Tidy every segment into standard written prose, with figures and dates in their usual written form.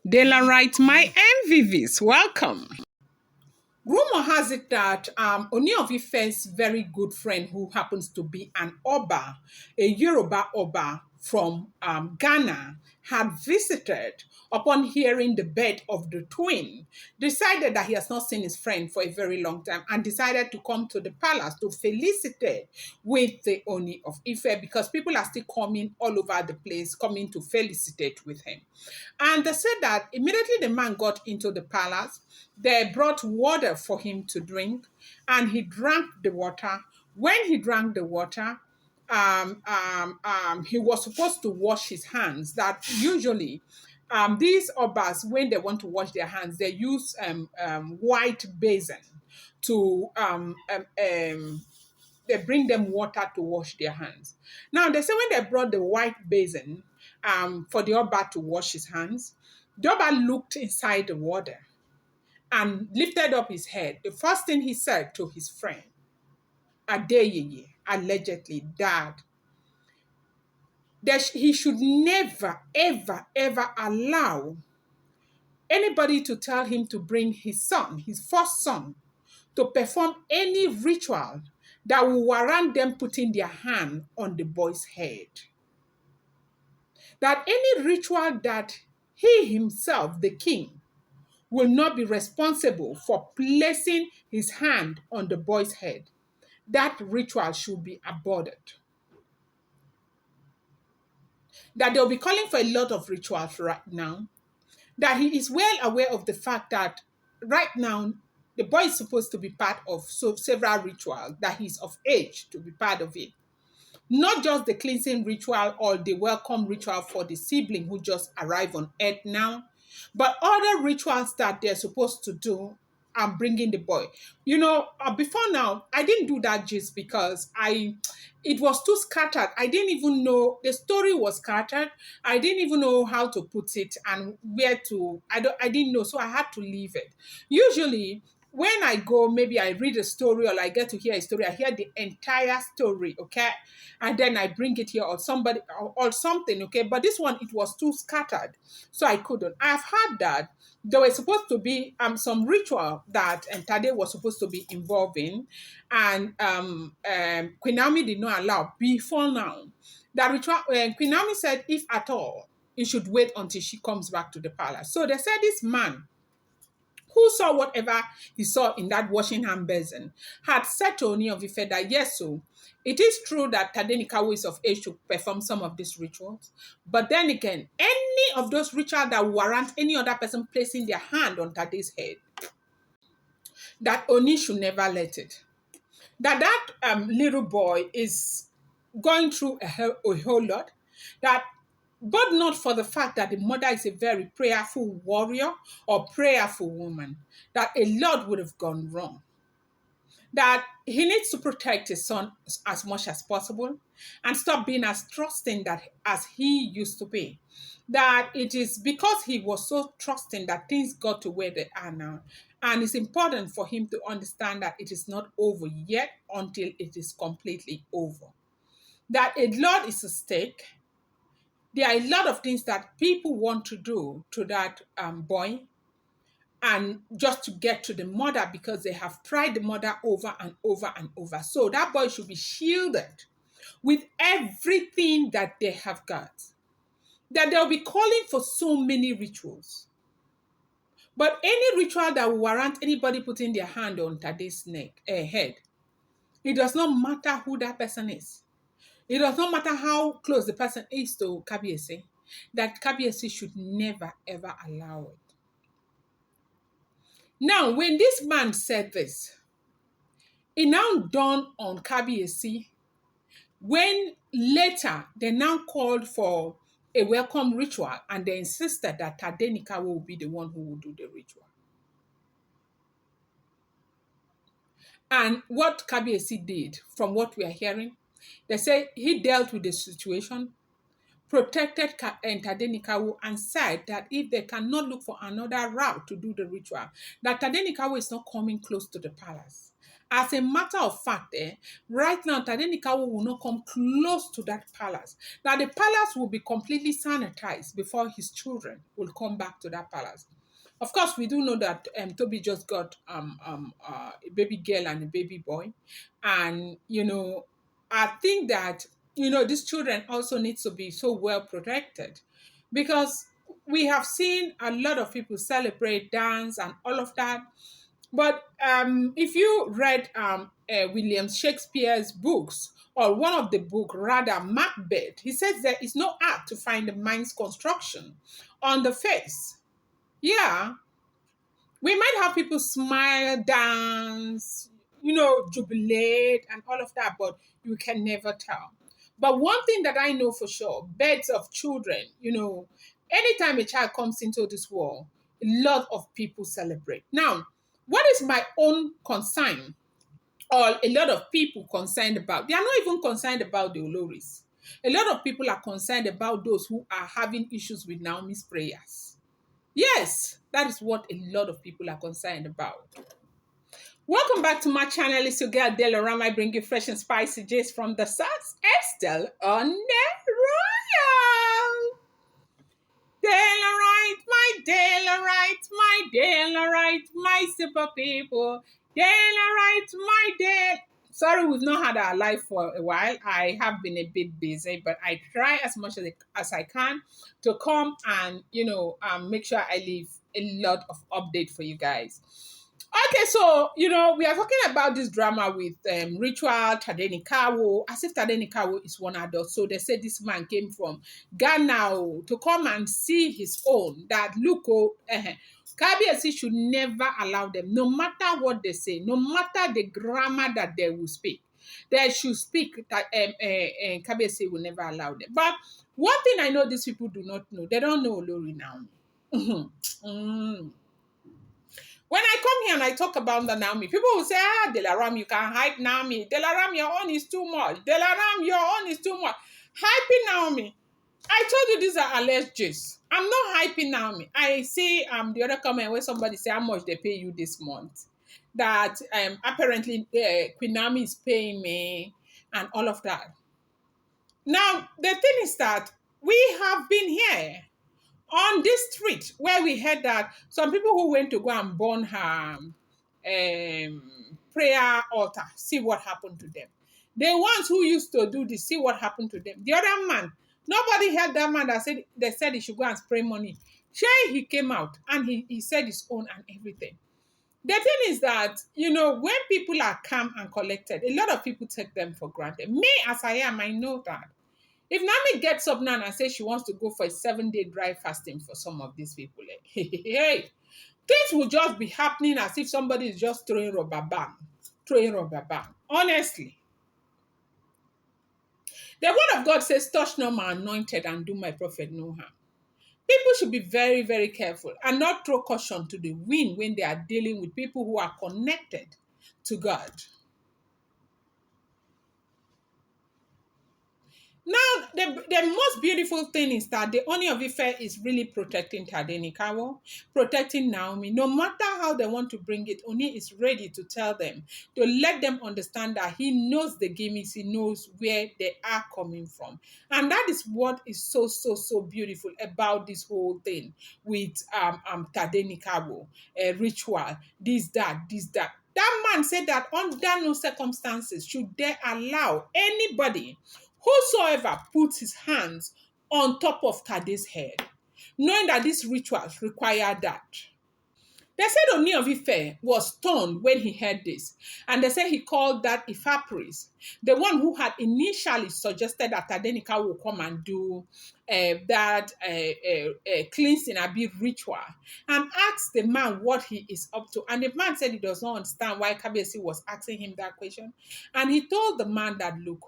De la right, my MVVs, welcome. Rumor has it that Ooni of Ife's very good friend, who happens to be an Oba, a Yoruba Oba from Ghana, had visited. Upon hearing the birth of the twin, decided that he has not seen his friend for a very long time and decided to come to the palace to felicitate with the Ooni of Ife, because people are still coming all over the place, coming to felicitate with him. And they said that immediately the man got into the palace, they brought water for him to drink, and he drank the water. When he drank the water, he was supposed to wash his hands. That usually, these obas, when they want to wash their hands, they use white basin to they bring them water to wash their hands. Now they say when they brought the white basin for the Oba to wash his hands, the Oba looked inside the water and lifted up his head. The first thing he said to his friend, Adeyeye, allegedly, that he should never, ever, ever allow anybody to tell him to bring his son, his first son, to perform any ritual that will warrant them putting their hand on the boy's head. That any ritual that he himself, the king, will not be responsible for placing his hand on the boy's head, that ritual should be aborted. That they'll be calling for a lot of rituals right now. That he is well aware of the fact that right now the boy is supposed to be part of several rituals, that he's of age to be part of it. Not just the cleansing ritual or the welcome ritual for the sibling who just arrived on earth now, but other rituals that they're supposed to do and bringing the boy. Before now, I didn't do that just because it was too scattered. I didn't even know the story was scattered. I didn't even know how to put it and where to. I didn't know, so I had to leave it. Usually, when I go, maybe I read a story or I get to hear a story, I hear the entire story, okay? And then I bring it here or somebody or something, okay? But this one, it was too scattered, so I couldn't. I've heard that there was supposed to be some ritual that Tade was supposed to be involved in, and Queen Naomi did not allow before now. That ritual, Queen Naomi said, if at all, you should wait until she comes back to the palace. So they said this man who saw whatever he saw in that washing hand basin, had said to Ooni of Ife that yes, so it is true that Tadenikawo is of age to perform some of these rituals, but then again, any of those rituals that warrant any other person placing their hand on Tade's head, that Oni should never let it. That little boy is going through a whole lot, that but not for the fact that the mother is a very prayerful warrior or prayerful woman, that a lot would have gone wrong. That he needs to protect his son as much as possible and stop being as trusting that as he used to be. That it is because he was so trusting that things got to where they are now. And it's important for him to understand that it is not over yet until it is completely over. That a lot is at stake. There are a lot of things that people want to do to that boy, and just to get to the mother, because they have tried the mother over and over and over. So that boy should be shielded with everything that they have got. That they'll be calling for so many rituals. But any ritual that will warrant anybody putting their hand on Tade's head, it does not matter who that person is. It does not matter how close the person is to Kabiesi, that Kabiesi should never ever allow it. Now, when this man said this, it now dawned on Kabiesi when later they now called for a welcome ritual and they insisted that Tadenikawo will be the one who will do the ritual. And what Kabiesi did, from what we are hearing, they say he dealt with the situation, protected Tadenikawo, and said that if they cannot look for another route to do the ritual, that Tadenikawo is not coming close to the palace. As a matter of fact, right now, Tadenikawo will not come close to that palace. Now, the palace will be completely sanitized before his children will come back to that palace. Of course, we do know that Toby just got a baby girl and a baby boy. And, I think that, these children also need to be so well protected because we have seen a lot of people celebrate, dance, and all of that. But if you read William Shakespeare's books, or one of the book, rather Macbeth, he says there is no art to find the mind's construction on the face. Yeah, we might have people smile, dance, jubilate, and all of that, but you can never tell. But one thing that I know for sure, births of children, anytime a child comes into this world, a lot of people celebrate. Now, what is my own concern, or a lot of people concerned about? They are not even concerned about the Oloris. A lot of people are concerned about those who are having issues with Naomi's prayers. Yes, that is what a lot of people are concerned about. Welcome back to my channel. It's your girl Delaram. I bring you fresh and spicy gist from the South. Estelle on the Royal. Daylight, my daylight, my daylight, my super people. Daylight, my day. Sorry, we've not had our live for a while. I have been a bit busy, but I try as much as I can to come and make sure I leave a lot of update for you guys. Okay, so we are talking about this drama with Ritual Tadenikawo, as if Tadenikawo is one adult. So they say this man came from Ghana to come and see his own. That look, Kabiesi should never allow them, no matter what they say, no matter the grammar that they will speak. They should speak that Kabiesi will never allow them. But one thing I know these people do not know, they don't know Olori Naomi. Mm. When I come here and I talk about the Naomi, people will say, Delaram, you can hype Naomi. Delaram, your own is too much. Delaram, your own is too much. Hyping Naomi. I told you these are alleged gist. I'm not hyping Naomi. I see the other comment where somebody say how much they pay you this month. That apparently Queen Naomi is paying me and all of that. Now, the thing is that we have been here on this street where we heard that some people who went to go and burn her prayer altar, see what happened to them. The ones who used to do this, see what happened to them. The other man, nobody heard that man that said they said he should go and spray money. Sure, he came out and he said his own and everything. The thing is that, when people are calm and collected, a lot of people take them for granted. Me, as I am, I know that. If Nami gets up now and says she wants to go for a 7-day dry fasting for some of these people, hey, things will just be happening as if somebody is just throwing rubber band. Honestly. The word of God says, touch not my anointed and do my prophet no harm. People should be very, very careful and not throw caution to the wind when they are dealing with people who are connected to God. Now, the most beautiful thing is that the Ooni of Ife is really protecting Tadenikawo, protecting Naomi. No matter how they want to bring it, Ooni is ready to tell them, to let them understand that he knows the gimmicks, he knows where they are coming from. And that is what is so, so, so beautiful about this whole thing with Tadenikawo, ritual, this, that, this, that. That man said that under no circumstances should they allow anybody whosoever puts his hands on top of Tade's head, knowing that these rituals require that. They said Ooni of Ife was stunned when he heard this, and they said he called that Ifa priest, the one who had initially suggested that Tadenika will come and do that cleansing a bit ritual, and asked the man what he is up to. And the man said he does not understand why Kabiyesi was asking him that question, and he told the man that, look,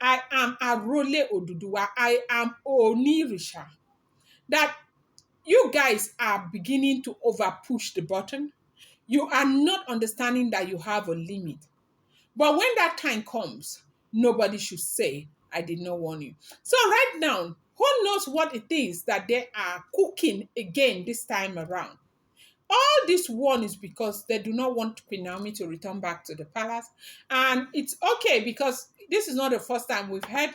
I am Arole Oduduwa. I am Onirisha. That you guys are beginning to over push the button. You are not understanding that you have a limit. But when that time comes, nobody should say, I did not warn you. So right now, who knows what it is that they are cooking again this time around? All this one is because they do not want Queen Naomi to return back to the palace. And it's okay because this is not the first time we've heard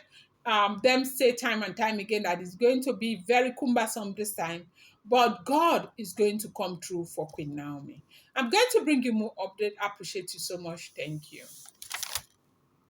them say time and time again that it's going to be very cumbersome this time. But God is going to come through for Queen Naomi. I'm going to bring you more update. I appreciate you so much. Thank you.